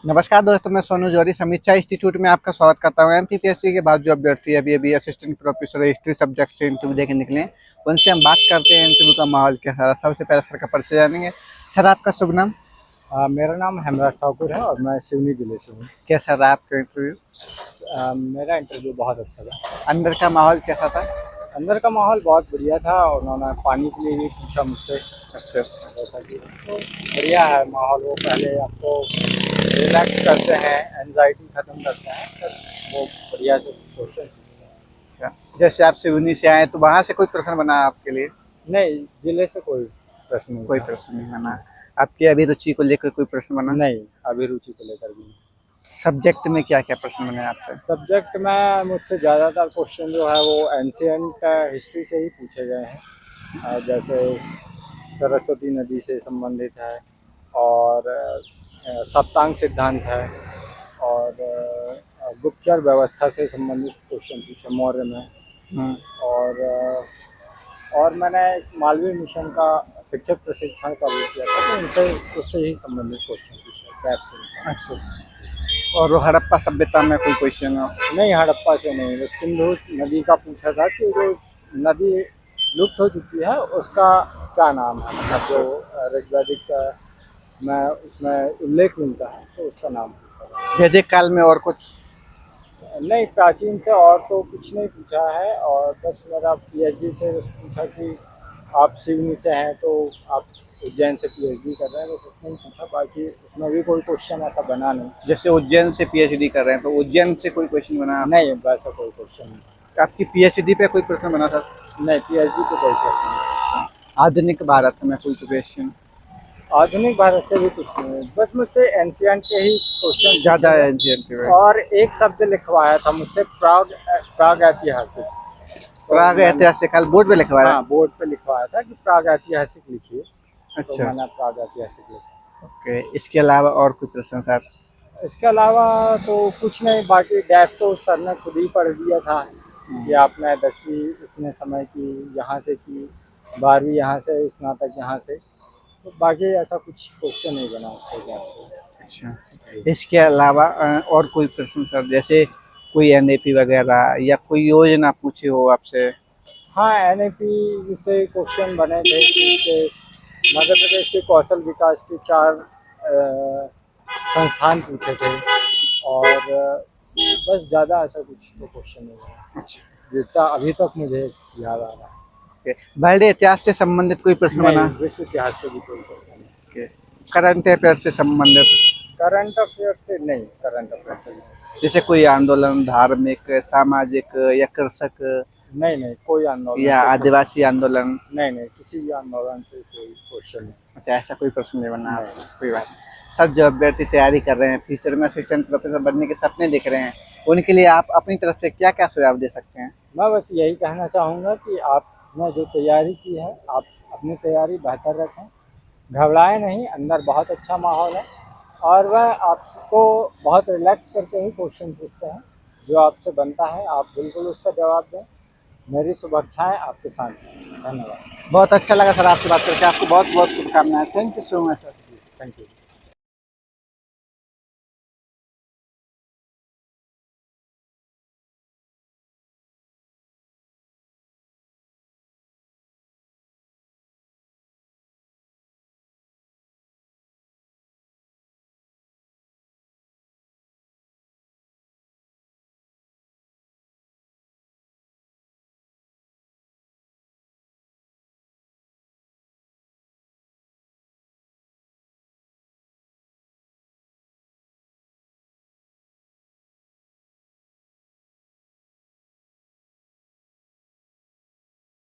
नमस्कार दोस्तों, मैं सोनू जौहरी समीक्षा इंस्टीट्यूट में आपका स्वागत करता हूँ। एमपीपीएससी के बाद जो अभ्यर्थी अभी असिस्टेंट प्रोफेसर हिस्ट्री सब्जेक्ट से इंटरव्यू देके निकले हैं, उनसे हम बात करते हैं इंटरव्यू का माहौल कैसा रहा। सबसे पहले सर का परिचय जानेंगे। सर, आपका शुभ नाम? मेरा नाम हेमराज ठाकुर है और मैं सिवनी जिले से हूँ। कैसा रहा आपका इंटरव्यू? मेरा इंटरव्यू बहुत अच्छा था। अंदर का माहौल कैसा था? अंदर का माहौल बहुत बढ़िया था। उन्होंने पानी के लिए भी पूछा मुझसे। अच्छा। जैसा कि तो बढ़िया है माहौल। वो पहले आपको रिलैक्स करते हैं, एनजाइटी ख़त्म करते हैं, फिर वो बढ़िया से क्वेश्चन पूछते हैं। अच्छा, जैसे आप सिवनी से आए तो वहाँ से कोई प्रश्न बना आपके लिए? नहीं, जिले से कोई प्रश्न नहीं कोई था। प्रश्न नहीं बना। आपकी अभिरुचि को लेकर कोई प्रश्न बना? नहीं, अभिरुचि को लेकर भी नहीं। सब्जेक्ट में क्या क्या प्रश्न बने आपसे? सब्जेक्ट में मुझसे ज़्यादातर क्वेश्चन जो है वो एंशिएंट हिस्ट्री से ही पूछे गए हैं। जैसे सरस्वती नदी से संबंधित है और सप्तांग सिद्धांत है और गुप्तचर व्यवस्था से संबंधित क्वेश्चन पूछे मौर्य में। हम्म। और मैंने एक मालवीय मिशन का शिक्षक प्रशिक्षण का भी किया था, तो उनसे उससे ही संबंधित क्वेश्चन पूछे कैट से। अच्छा। और हड़प्पा सभ्यता में कोई क्वेश्चन हो? नहीं, हड़प्पा से नहीं, बस सिंधु नदी का पूछा था कि जो नदी लुप्त हो चुकी है उसका क्या नाम है, मतलब जो ऋग्वैदिक में उसमें उल्लेख मिलता है तो उसका नाम पूछा था। वैदिक काल में और कुछ? नहीं, प्राचीन से और तो कुछ नहीं पूछा है। और बस मेरा पीएचडी से पूछा कि आप सिवनी से हैं तो आप उज्जैन से पीएचडी कर रहे हैं, बस उतना ही पूछा। बाकी उसमें भी कोई क्वेश्चन ऐसा बना नहीं। जैसे उज्जैन से पीएचडी कर रहे हैं तो उज्जैन से कोई क्वेश्चन बना? नहीं, वैसा कोई क्वेश्चन नहीं। आपकी पीएचडी पे कोई प्रश्न बना था? नहीं, पीएचडी पे कोई क्वेश्चन नहीं। आधुनिक भारत में कोई क्वेश्चन? आधुनिक भारत से भी कुछ नहीं है, बस मुझसे एंशिएंट के ही क्वेश्चन ज्यादा है और एक शब्द लिखवाया था मुझसे, प्राग प्राग ऐतिहासिक। प्राग ऐतिहासिक काल बोर्ड पे लिखवाया? हाँ, बोर्ड पे लिखवाया था कि प्राग ऐतिहासिक लिखिए, तो अच्छा। मैंने प्राग ऐतिहासिक लिखा। ओके, इसके अलावा और कुछ प्रश्न सर? इसके अलावा तो कुछ नहीं। बाकी डेफ तो सर ने खुद ही पढ़ दिया था कि आपने 10वीं इतने समय की यहाँ से की, 12वीं यहाँ से, स्नातक यहाँ से। तो बाकी ऐसा कुछ क्वेश्चन नहीं बना उससे ज़्यादा। अच्छा, इसके अलावा और कोई प्रश्न सर, जैसे कोई एनएपी वगैरह या कोई योजना पूछी हो आपसे? हाँ, एनएपी से क्वेश्चन बने थे कि मध्य प्रदेश के कौशल विकास के 4 संस्थान पूछे थे। और बस ज़्यादा ऐसा कुछ तो क्वेश्चन नहीं है अच्छा। जितना अभी तक मुझे याद आ रहा है। भारतीय इतिहास से संबंधित कोई प्रश्न बना? नहीं, विश्व इतिहास से भी कोई क्वेश्चन नहीं। करंट अफेयर से संबंधित? करंट अफेयर से नहीं, करंट अफेयर से नहीं। जैसे कोई आंदोलन, धार्मिक, सामाजिक या कृषक नहीं नहीं, कोई आंदोलन या से आदिवासी आंदोलन? नहीं नहीं, किसी भी आंदोलन से कोई क्वेश्चन नहीं। अच्छा, ऐसा कोई प्रश्न नहीं बना? नहीं। कोई बात नहीं। सर, जो अभ्यर्थी तैयारी कर रहे हैं, फ्यूचर में असिस्टेंट प्रोफेसर बनने के सपने देख रहे हैं, उनके लिए आप अपनी तरफ से क्या क्या सुझाव दे सकते हैं? मैं बस यही कहना चाहूँगा कि आपने जो तैयारी की है, आप अपनी तैयारी बेहतर रखें, घबराएं नहीं। अंदर बहुत अच्छा माहौल है और वह आपको बहुत रिलैक्स करके ही क्वेश्चन पूछते हैं। जो आपसे बनता है आप बिल्कुल उसका जवाब दें। मेरी शुभेच्छाएं आपके साथ हैं। धन्यवाद। बहुत अच्छा लगा सर आपसे बात करके। आपको बहुत बहुत शुभकामनाएं। Thank you so much sir. Thank you.